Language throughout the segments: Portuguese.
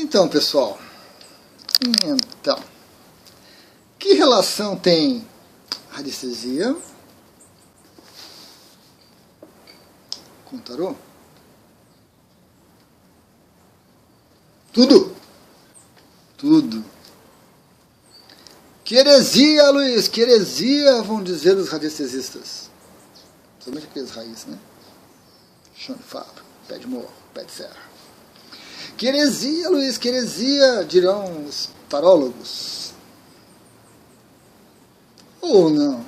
Então, pessoal, que relação tem radiestesia com tarô? Tudo. Que heresia, Luiz, que heresia, vão dizer os radiestesistas. Somente aqueles raízes, né? Chão de fábrica, pé de morro, pé de serra. Que heresia, Luiz, que heresia, dirão os tarólogos. Ou não.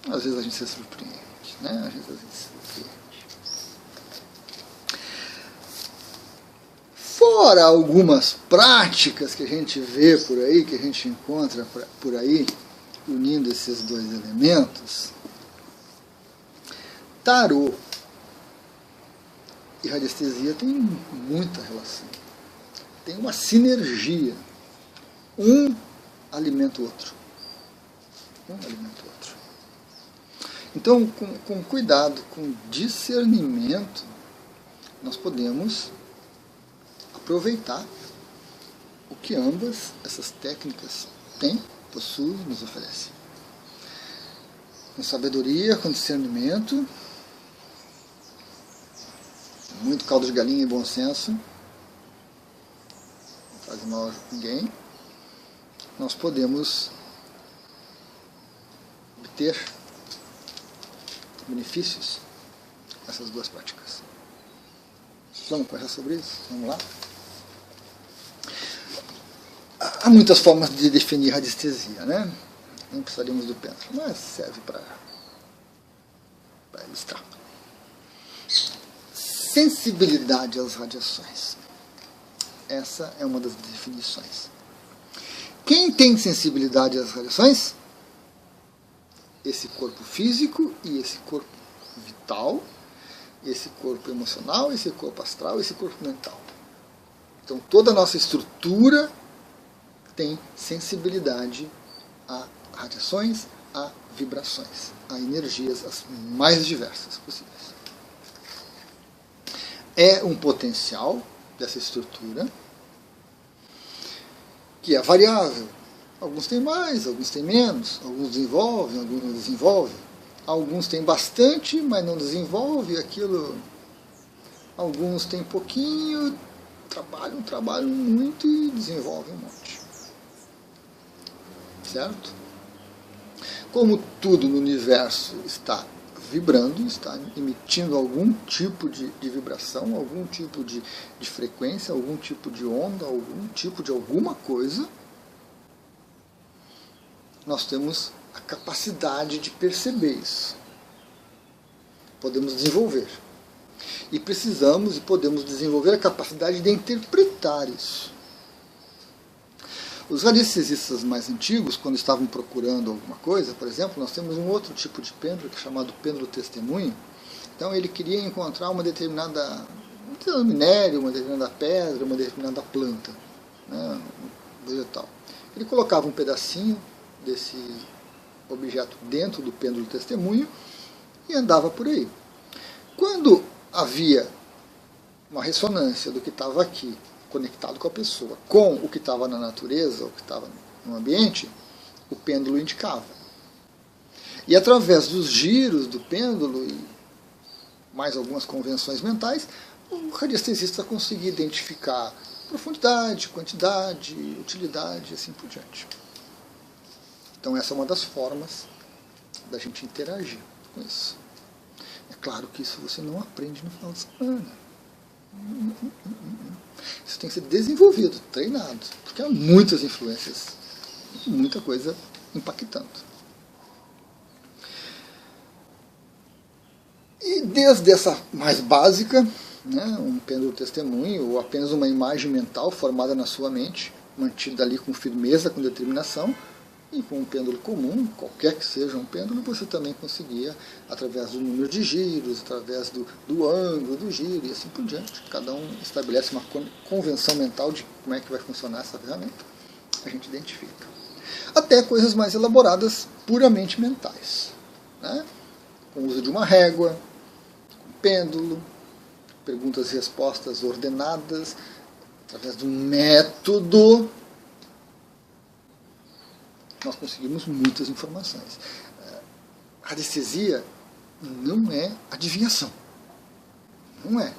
Às vezes a gente se surpreende, né? Às vezes a gente se surpreende. Fora algumas práticas que a gente vê por aí, que a gente encontra por aí, unindo esses dois elementos, tarô e radiestesia tem muita relação. Tem uma sinergia. Um alimenta o outro. Então, com cuidado, com discernimento, nós podemos aproveitar o que ambas essas técnicas têm, possuem e nos oferecem. Com sabedoria, com discernimento, muito caldo de galinha e bom senso, não faz mal a ninguém, nós podemos obter benefícios dessas duas práticas. Vamos conversar sobre isso? Vamos lá? Há muitas formas de definir radiestesia, né? Não precisaríamos do pêndulo, mas serve para ilustrar. Sensibilidade às radiações. Essa é uma das definições. Quem tem sensibilidade às radiações? Esse corpo físico e esse corpo vital, esse corpo emocional, esse corpo astral, esse corpo mental. Então toda a nossa estrutura tem sensibilidade a radiações, a vibrações, a energias as mais diversas possíveis. É um potencial dessa estrutura que é variável. Alguns têm mais, alguns têm menos, alguns desenvolvem, alguns não desenvolvem. Alguns têm bastante, mas não desenvolvem aquilo. Alguns têm pouquinho, trabalham muito e desenvolvem um monte. Certo? Como tudo no universo está vibrando, está emitindo algum tipo de vibração, algum tipo de frequência, algum tipo de onda, algum tipo de alguma coisa, nós temos a capacidade de perceber isso. Podemos desenvolver. E precisamos e podemos desenvolver a capacidade de interpretar isso. Os radiestesistas mais antigos, quando estavam procurando alguma coisa, por exemplo, nós temos um outro tipo de pêndulo, que é chamado pêndulo testemunho. Então ele queria encontrar um determinado minério, uma determinada pedra, uma determinada planta, né, vegetal. Ele colocava um pedacinho desse objeto dentro do pêndulo testemunho e andava por aí. Quando havia uma ressonância do que estava aqui, conectado com a pessoa, com o que estava na natureza, o que estava no ambiente, o pêndulo indicava. E através dos giros do pêndulo e mais algumas convenções mentais, o radiestesista conseguia identificar profundidade, quantidade, utilidade e assim por diante. Então essa é uma das formas da gente interagir com isso. É claro que isso você não aprende no final de semana. Isso tem que ser desenvolvido, treinado, porque há muitas influências, muita coisa impactando. E desde essa mais básica, né, um pêndulo testemunho, ou apenas uma imagem mental formada na sua mente, mantida ali com firmeza, com determinação, e com um pêndulo comum, qualquer que seja um pêndulo, você também conseguia, através do número de giros, através do ângulo do giro e assim por diante. Cada um estabelece uma convenção mental de como é que vai funcionar essa ferramenta. A gente identifica. Até coisas mais elaboradas, puramente mentais, né? Com o uso de uma régua, com pêndulo, perguntas e respostas ordenadas, através de um método, nós conseguimos muitas informações. A radiestesia não é adivinhação. Não é.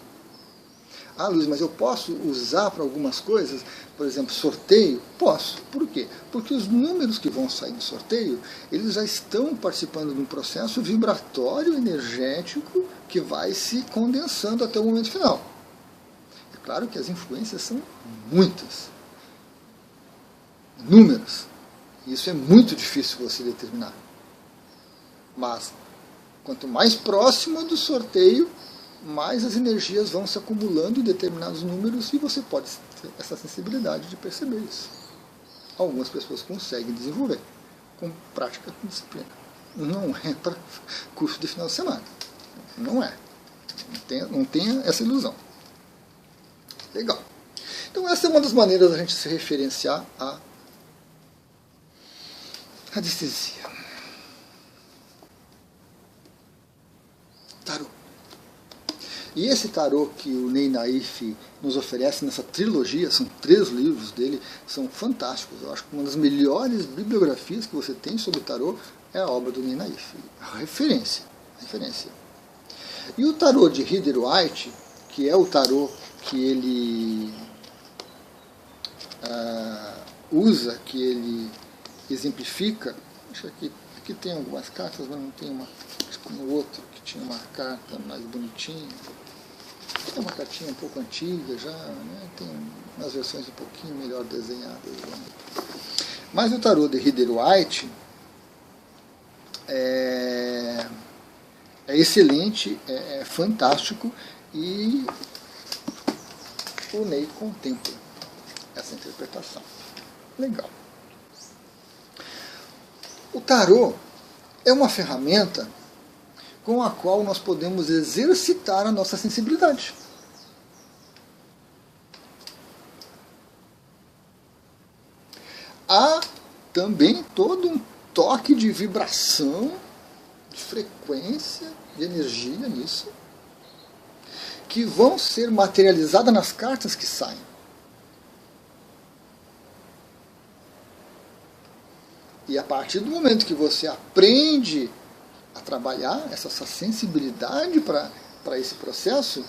Ah, Luiz, mas eu posso usar para algumas coisas, por exemplo, sorteio? Posso. Por quê? Porque os números que vão sair do sorteio, eles já estão participando de um processo vibratório energético que vai se condensando até o momento final. É claro que as influências são muitas, inúmeras. Isso é muito difícil você determinar. Mas, quanto mais próximo do sorteio, mais as energias vão se acumulando em determinados números e você pode ter essa sensibilidade de perceber isso. Algumas pessoas conseguem desenvolver com prática com disciplina. Não é para curso de final de semana. Não é. Não tenha essa ilusão. Legal. Então essa é uma das maneiras da gente se referenciar a radiestesia. Tarô. E esse tarô que o Ney Naif nos oferece nessa trilogia, são 3 livros dele, são fantásticos. Eu acho que uma das melhores bibliografias que você tem sobre tarô é a obra do Ney Naif. Referência. E o tarô de Rider-Waite, que é o tarô que ele usa, que ele exemplifica. Acho que aqui tem algumas cartas, mas não tem uma. Acho que no outro que tinha uma carta mais bonitinha. É uma cartinha um pouco antiga já, né? Tem umas versões um pouquinho melhor desenhadas. Né? Mas o tarô de Rider-Waite é excelente, é fantástico e o Ney contempla essa interpretação. Legal. O tarô é uma ferramenta com a qual nós podemos exercitar a nossa sensibilidade. Há também todo um toque de vibração, de frequência, de energia nisso, que vão ser materializadas nas cartas que saem. E a partir do momento que você aprende a trabalhar essa sensibilidade para esse processo,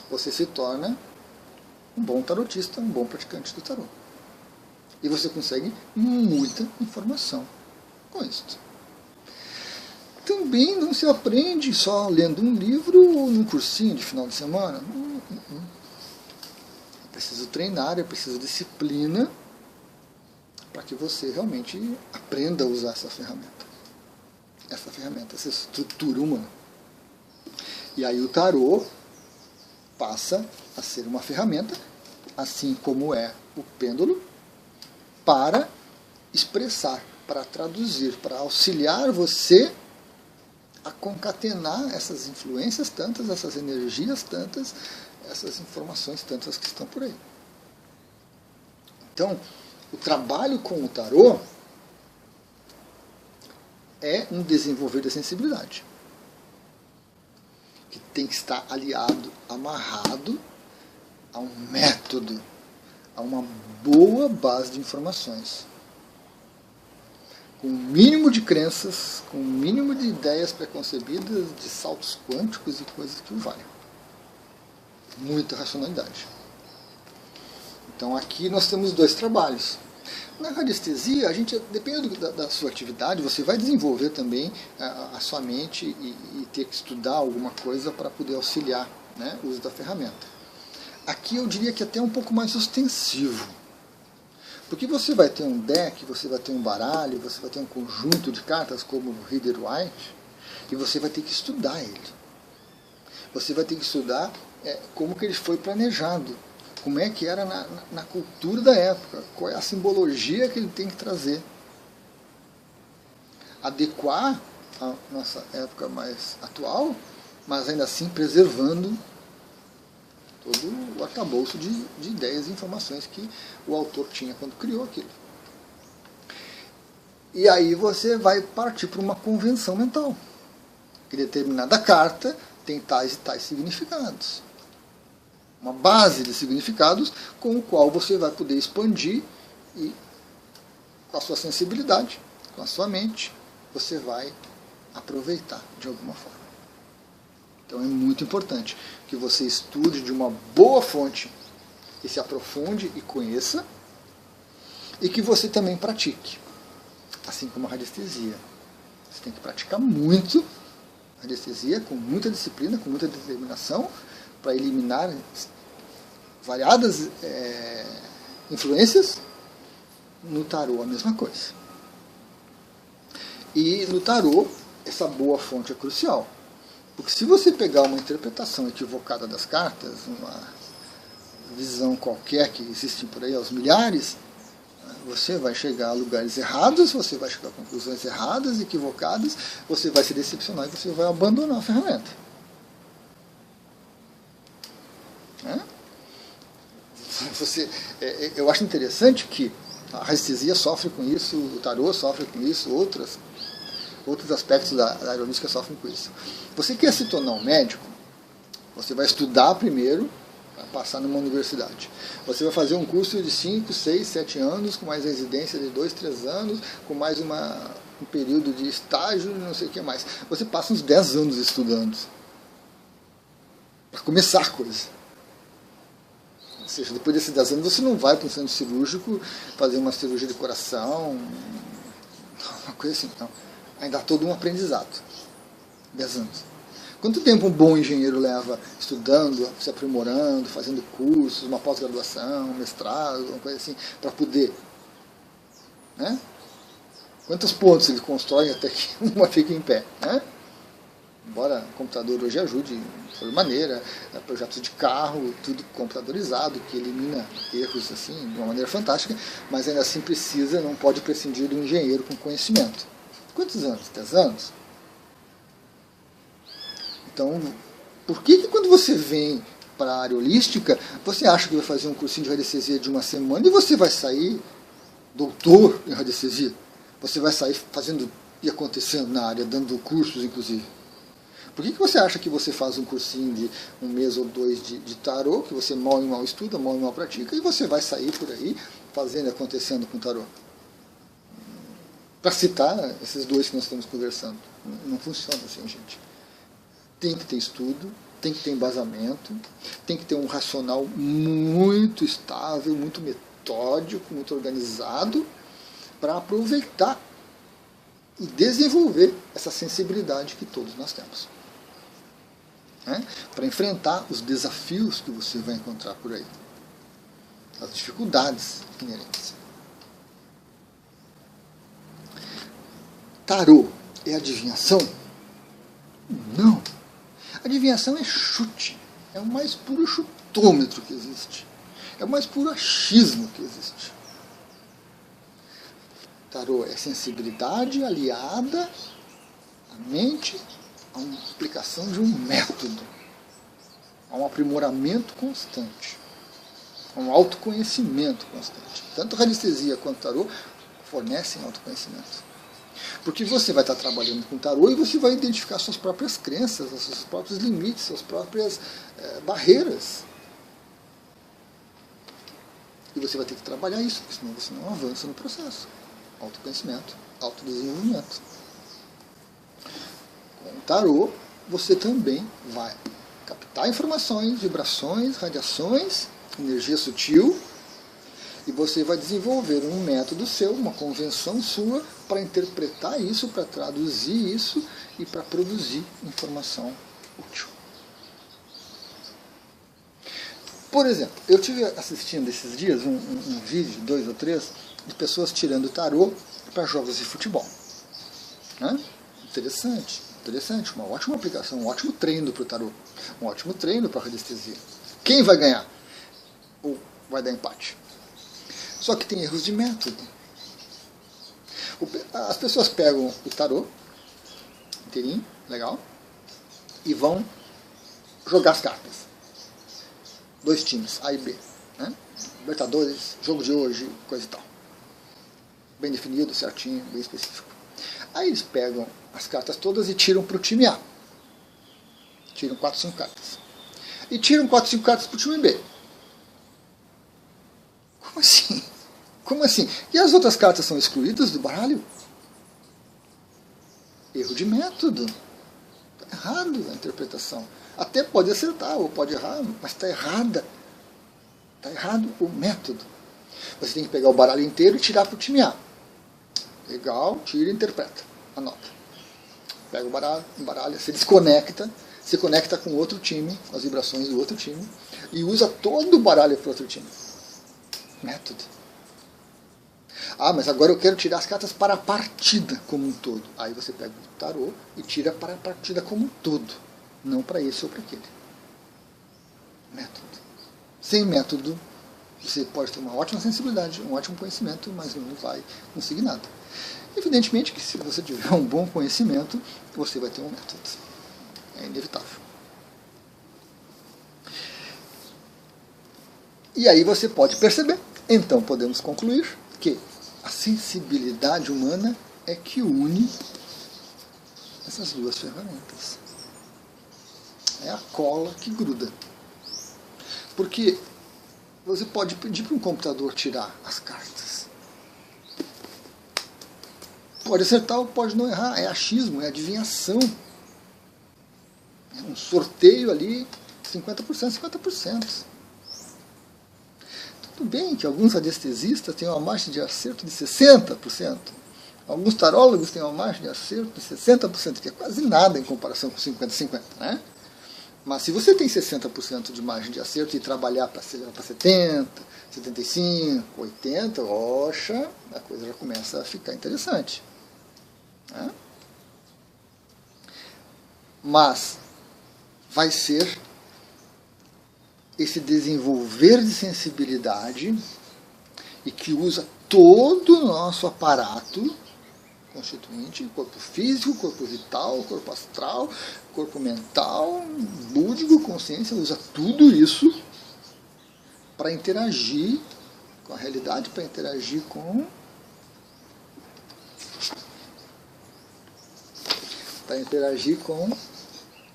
você se torna um bom tarotista, um bom praticante do tarô. E você consegue muita informação com isso. Também não se aprende só lendo um livro ou num cursinho de final de semana. É preciso treinar, é preciso disciplina para que você realmente aprenda a usar essa ferramenta, essa estrutura humana. E aí o tarô passa a ser uma ferramenta, assim como é o pêndulo, para expressar, para traduzir, para auxiliar você a concatenar essas influências tantas, essas energias tantas, essas informações tantas que estão por aí. Então, o trabalho com o tarô é um desenvolver da sensibilidade, que tem que estar aliado, amarrado a um método, a uma boa base de informações, com o mínimo de crenças, com o mínimo de ideias preconcebidas, de saltos quânticos e coisas que o valham. Muita racionalidade. Então aqui nós temos 2 trabalhos. Na radiestesia, a gente, dependendo da sua atividade, você vai desenvolver também a sua mente e ter que estudar alguma coisa para poder auxiliar, né, o uso da ferramenta. Aqui eu diria que até um pouco mais ostensivo. Porque você vai ter um deck, você vai ter um baralho, você vai ter um conjunto de cartas como o Rider-Waite, e você vai ter que estudar ele. Você vai ter que estudar como que ele foi planejado, como é que era na cultura da época, qual é a simbologia que ele tem que trazer. Adequar a nossa época mais atual, mas ainda assim preservando todo o arcabouço de ideias e informações que o autor tinha quando criou aquilo. E aí você vai partir para uma convenção mental, que determinada carta tem tais e tais significados. uma base de significados com o qual você vai poder expandir e, com a sua sensibilidade, com a sua mente, você vai aproveitar de alguma forma. Então é muito importante que você estude de uma boa fonte e se aprofunde e conheça, e que você também pratique, assim como a radiestesia. Você tem que praticar muito radiestesia, com muita disciplina, com muita determinação, para eliminar variadas influências. No tarô a mesma coisa. E no tarô, essa boa fonte é crucial. Porque se você pegar uma interpretação equivocada das cartas, uma visão qualquer que existe por aí aos milhares, você vai chegar a lugares errados, você vai chegar a conclusões erradas, equivocadas, você vai se decepcionar e você vai abandonar a ferramenta. Eu acho interessante que a radiestesia sofre com isso, o tarô sofre com isso, outros aspectos da aeronáutica sofrem com isso. Você quer se tornar um médico, você vai estudar primeiro, para passar numa universidade. Você vai fazer um curso de 5, 6, 7 anos, com mais residência de 2, 3 anos, com mais um período de estágio, não sei o que mais. Você passa uns 10 anos estudando, para começar a coisa. Ou seja, depois desses 10 anos você não vai para um centro cirúrgico fazer uma cirurgia de coração, uma coisa assim, não. Ainda há todo um aprendizado. 10 anos. Quanto tempo um bom engenheiro leva estudando, se aprimorando, fazendo cursos, uma pós-graduação, um mestrado, uma coisa assim, para poder? Né? Quantos pontos ele constrói até que uma fique em pé? Né? Embora o computador hoje ajude de sobremaneira, projetos de carro, tudo computadorizado, que elimina erros assim, de uma maneira fantástica, mas ainda assim não pode prescindir de um engenheiro com conhecimento. Quantos anos? 10 anos? Então, por que quando você vem para a área holística, você acha que vai fazer um cursinho de radiestesia de uma semana e você vai sair doutor em radiestesia? Você vai sair fazendo e acontecendo na área, dando cursos, inclusive. Por que você acha que você faz um cursinho de 1 mês ou 2 de tarô, que você mal e mal estuda, mal e mal pratica, e você vai sair por aí fazendo e acontecendo com o tarô? Para citar esses dois que nós estamos conversando. Não funciona assim, gente. Tem que ter estudo, tem que ter embasamento, tem que ter um racional muito estável, muito metódico, muito organizado, para aproveitar e desenvolver essa sensibilidade que todos nós temos. Para enfrentar os desafios que você vai encontrar por aí, as dificuldades inerentes. Tarô é adivinhação? Não. Adivinhação é chute. É o mais puro chutômetro que existe. É o mais puro achismo que existe. Tarô é sensibilidade aliada à mente, a uma aplicação de um método, a um aprimoramento constante, a um autoconhecimento constante. Tanto a radiestesia quanto o tarô fornecem autoconhecimento. Porque você vai estar trabalhando com tarô e você vai identificar suas próprias crenças, seus próprios limites, suas próprias barreiras. E você vai ter que trabalhar isso, porque senão você não avança no processo. Autoconhecimento, autodesenvolvimento. Com o tarô, você também vai captar informações, vibrações, radiações, energia sutil, e você vai desenvolver um método seu, uma convenção sua, para interpretar isso, para traduzir isso e para produzir informação útil. Por exemplo, eu estive assistindo esses dias um vídeo, 2 ou 3, de pessoas tirando tarô para jogos de futebol. Interessante, uma ótima aplicação, um ótimo treino para o tarô, um ótimo treino para a radiestesia. Quem vai ganhar? Ou vai dar empate? Só que tem erros de método. As pessoas pegam o tarô inteirinho, legal, e vão jogar as cartas. 2 times, A e B. Libertadores, jogo de hoje, coisa e tal. Bem definido, certinho, bem específico. Aí eles pegam as cartas todas e tiram para o time A. Tiram 4, 5 cartas. e tiram 4, 5 cartas para o time B. Como assim? Como assim? E as outras cartas são excluídas do baralho? Erro de método. Está errado a interpretação. Até pode acertar ou pode errar, mas está errada. Está errado o método. Você tem que pegar o baralho inteiro e tirar para o time A. Legal, tira e interpreta. Anota. Pega o baralho, se desconecta, se conecta com outro time, as vibrações do outro time, e usa todo o baralho para o outro time. Método. Ah, mas agora eu quero tirar as cartas para a partida como um todo. Aí você pega o tarô e tira para a partida como um todo. Não para esse ou para aquele. Método. Sem método, você pode ter uma ótima sensibilidade, um ótimo conhecimento, mas não vai conseguir nada. Evidentemente que se você tiver um bom conhecimento, você vai ter um método. É inevitável. E aí você pode perceber, então podemos concluir que a sensibilidade humana é que une essas duas ferramentas. É a cola que gruda. Porque você pode pedir para um computador tirar as cartas. Pode acertar ou pode não errar. É achismo, é adivinhação. É um sorteio ali, 50%, 50%. Tudo bem que alguns anestesistas têm uma margem de acerto de 60%. Alguns tarólogos têm uma margem de acerto de 60%, que é quase nada em comparação com 50-50, né? Mas se você tem 60% de margem de acerto e trabalhar para 70%, 75%, 80%, oxa, a coisa já começa a ficar interessante. Né? Mas vai ser esse desenvolver de sensibilidade e que usa todo o nosso aparato constituinte, corpo físico, corpo vital, corpo astral, corpo mental, búdico, consciência, usa tudo isso para interagir com a realidade, para interagir com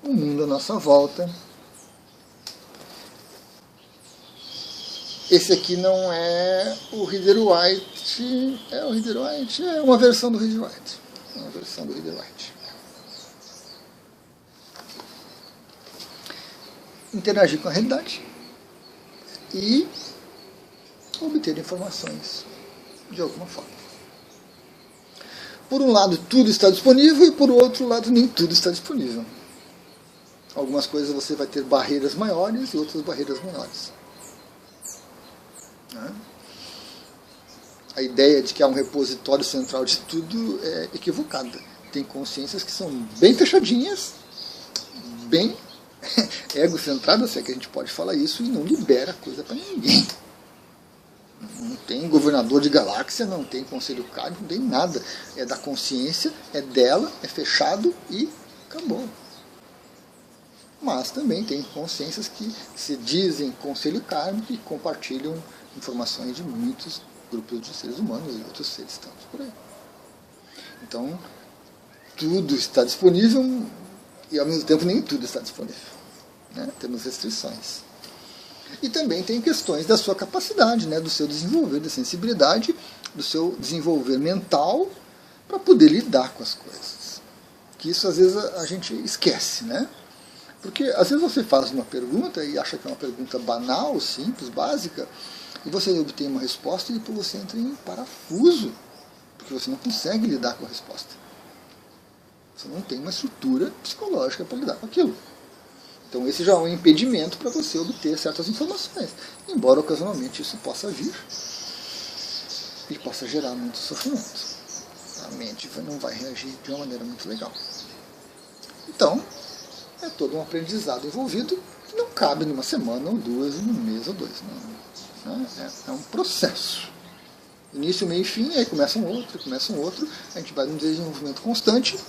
o mundo à nossa volta. Esse aqui não é o Rider-Waite, é o Rider-Waite, é uma versão do Rider-Waite. Uma versão do Rider-Waite. Interagir com a realidade e obter informações de alguma forma. Por um lado, tudo está disponível e por outro lado, nem tudo está disponível. Algumas coisas você vai ter barreiras maiores e outras barreiras menores. A ideia de que há um repositório central de tudo é equivocada. Tem consciências que são bem fechadinhas, bem egocentradas, se é que a gente pode falar isso, e não libera coisa para ninguém. Não tem governador de galáxia, não tem conselho kármico, não tem nada. É da consciência, é dela, é fechado e acabou. Mas também tem consciências que se dizem conselho kármico e compartilham informações de muitos grupos de seres humanos e outros seres tantos por aí. Então, tudo está disponível e ao mesmo tempo nem tudo está disponível. Né? Temos restrições. E também tem questões da sua capacidade, né? Do seu desenvolver de sensibilidade, do seu desenvolver mental para poder lidar com as coisas. Que isso às vezes a gente esquece, né? Porque às vezes você faz uma pergunta e acha que é uma pergunta banal, simples, básica, e você obtém uma resposta e depois você entra em parafuso, porque você não consegue lidar com a resposta. Você não tem uma estrutura psicológica para lidar com aquilo. Então esse já é um impedimento para você obter certas informações, embora ocasionalmente isso possa vir e possa gerar muito sofrimento. A mente não vai reagir de uma maneira muito legal. Então, é todo um aprendizado envolvido que não cabe numa semana ou duas, num mês ou dois. Não. É um processo. Início, meio e fim, aí começa um outro, a gente vai num desenvolvimento constante,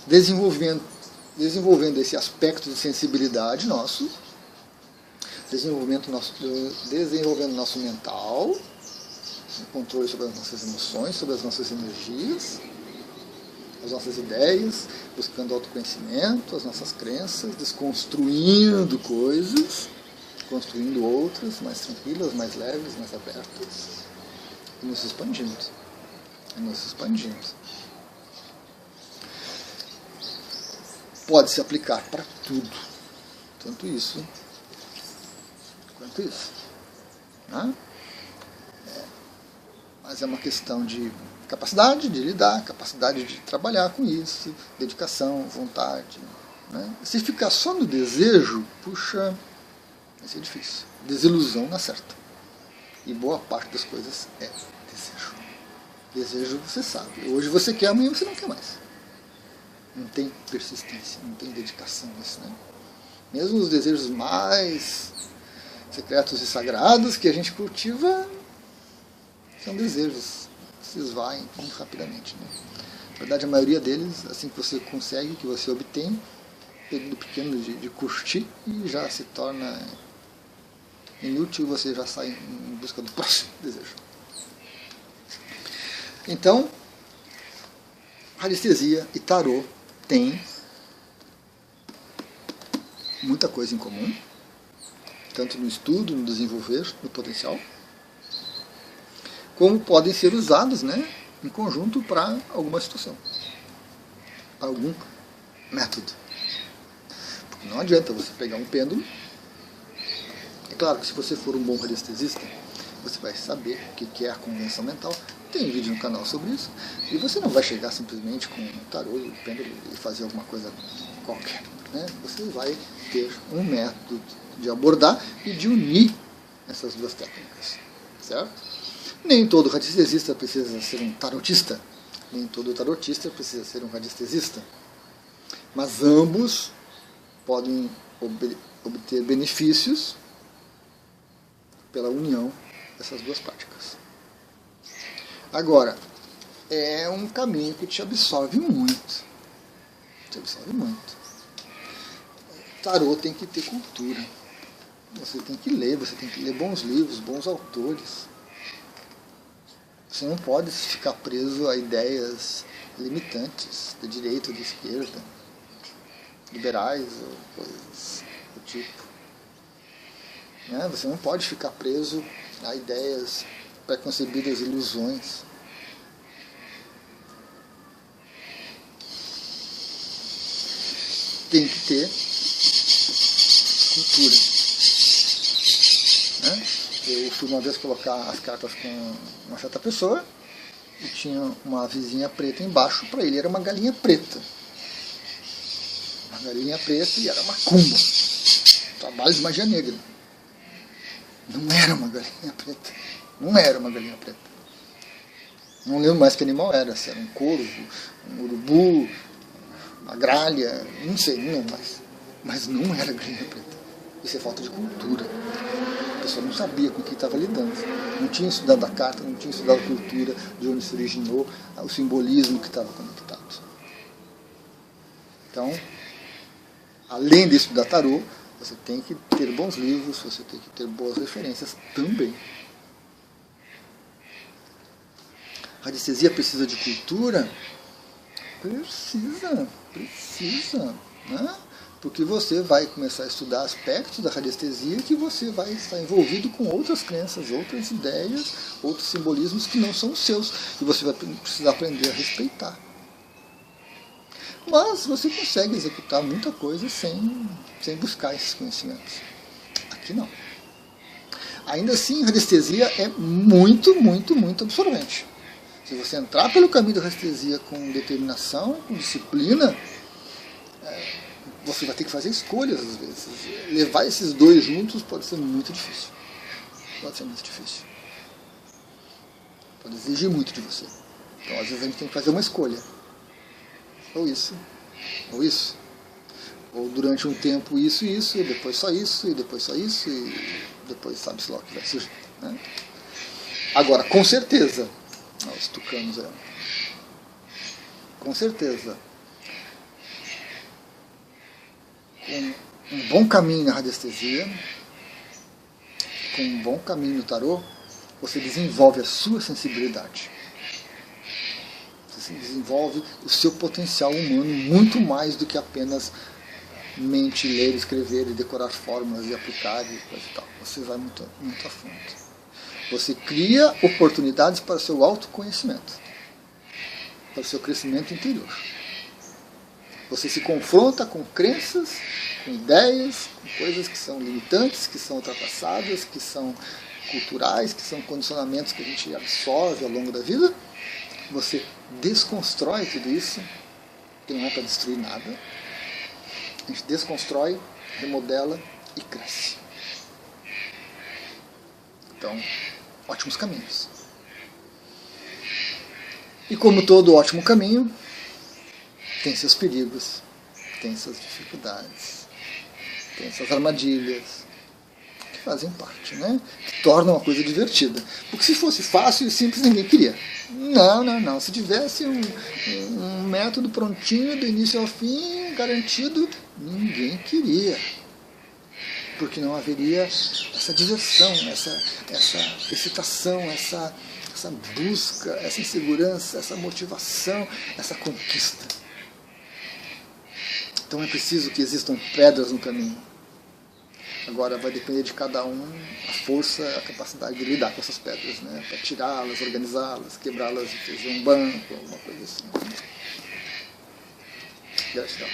desenvolvendo esse aspecto de sensibilidade nosso, desenvolvendo nosso mental, controle sobre as nossas emoções, sobre as nossas energias, as nossas ideias, buscando autoconhecimento, as nossas crenças, desconstruindo coisas, construindo outras mais tranquilas, mais leves, mais abertas, e nos expandindo. E nos expandindo. Pode se aplicar para tudo, tanto isso quanto isso. Né? Mas é uma questão de capacidade de lidar, capacidade de trabalhar com isso, dedicação, vontade. Né? Se ficar só no desejo, puxa, vai ser difícil. Desilusão na certa. E boa parte das coisas é desejo. Desejo, você sabe. Hoje você quer, amanhã você não quer mais. Não tem persistência, não tem dedicação nisso. Né? Mesmo os desejos mais secretos e sagrados que a gente cultiva são desejos. Se esvaem muito rapidamente. Né? Na verdade, a maioria deles, assim que você consegue, que você obtém, um período pequeno de curtir, e já se torna inútil, e você já sai em busca do próximo desejo. Então, radiestesia e tarô têm muita coisa em comum, tanto no estudo, no desenvolver, no potencial, como podem ser usados, né, em conjunto para alguma situação, para algum método. Porque não adianta você pegar um pêndulo. É claro que se você for um bom radiestesista, você vai saber o que é a convenção mental. Tem vídeo no canal sobre isso. E você não vai chegar simplesmente com o tarô e o pêndulo e fazer alguma coisa qualquer. Né? Você vai ter um método de abordar e de unir essas duas técnicas. Certo? Nem todo radiestesista precisa ser um tarotista, nem todo tarotista precisa ser um radiestesista. Mas ambos podem obter benefícios pela união dessas duas práticas. Agora, é um caminho que te absorve muito. Te absorve muito. Tarô tem que ter cultura. Você tem que ler bons livros, bons autores. Você não pode ficar preso a ideias limitantes, de direita ou de esquerda, liberais ou coisas do tipo. Né? Você não pode ficar preso a ideias preconcebidas, ilusões. Tem que ter cultura. Né? Eu fui uma vez colocar as cartas com uma certa pessoa e tinha uma vizinha preta embaixo. Para ele era uma galinha preta. Uma galinha preta e era macumba. Trabalho de magia negra. Não era uma galinha preta. Não era uma galinha preta. Não lembro mais que animal era. Se era um corvo, um urubu, uma gralha, não sei, não lembro mais. Mas não era galinha preta. Isso é falta de cultura. A pessoa não sabia com o que estava lidando. Não tinha estudado a carta, não tinha estudado a cultura, de onde se originou, o simbolismo que estava conectado. Então, além de estudar tarô, você tem que ter bons livros, você tem que ter boas referências também. A radiestesia precisa de cultura? Precisa. Né? Porque você vai começar a estudar aspectos da radiestesia que você vai estar envolvido com outras crenças, outras ideias, outros simbolismos que não são os seus. E você vai precisar aprender a respeitar. Mas você consegue executar muita coisa sem buscar esses conhecimentos. Aqui não. Ainda assim, a radiestesia é muito absorvente. Se você entrar pelo caminho da radiestesia com determinação, com disciplina, você vai ter que fazer escolhas às vezes. Levar esses dois juntos pode ser muito difícil. Pode exigir muito de você. Então, às vezes, a gente tem que fazer uma escolha. Ou isso. Ou durante um tempo isso, e depois só isso, e depois só isso, e depois sabe-se lá o que vai surgir. Né? Agora, com certeza, os tucanos com certeza, com um bom caminho na radiestesia, com um bom caminho no tarô, você desenvolve a sua sensibilidade. Você Você desenvolve o seu potencial humano muito mais do que apenas mente, ler, escrever e decorar fórmulas e aplicar e coisa e tal. Você vai muito, muito a fundo. Você cria oportunidades para o seu autoconhecimento, para o seu crescimento interior. Você se confronta com crenças, com ideias, com coisas que são limitantes, que são ultrapassadas, que são culturais, que são condicionamentos que a gente absorve ao longo da vida. Você desconstrói tudo isso, que não é para destruir nada. A gente desconstrói, remodela e cresce. Então, ótimos caminhos. E como todo ótimo caminho, tem seus perigos, tem suas dificuldades, tem suas armadilhas, que fazem parte, né? Que tornam a coisa divertida. Porque se fosse fácil e simples, ninguém queria. Não. Se tivesse um método prontinho, do início ao fim, garantido, ninguém queria. Porque não haveria essa diversão, essa excitação, essa busca, essa insegurança, essa motivação, essa conquista. Então é preciso que existam pedras no caminho. Agora vai depender de cada um a força, a capacidade de lidar com essas pedras, né? Para tirá-las, organizá-las, quebrá-las e fazer um banco, alguma coisa assim. Gratidão.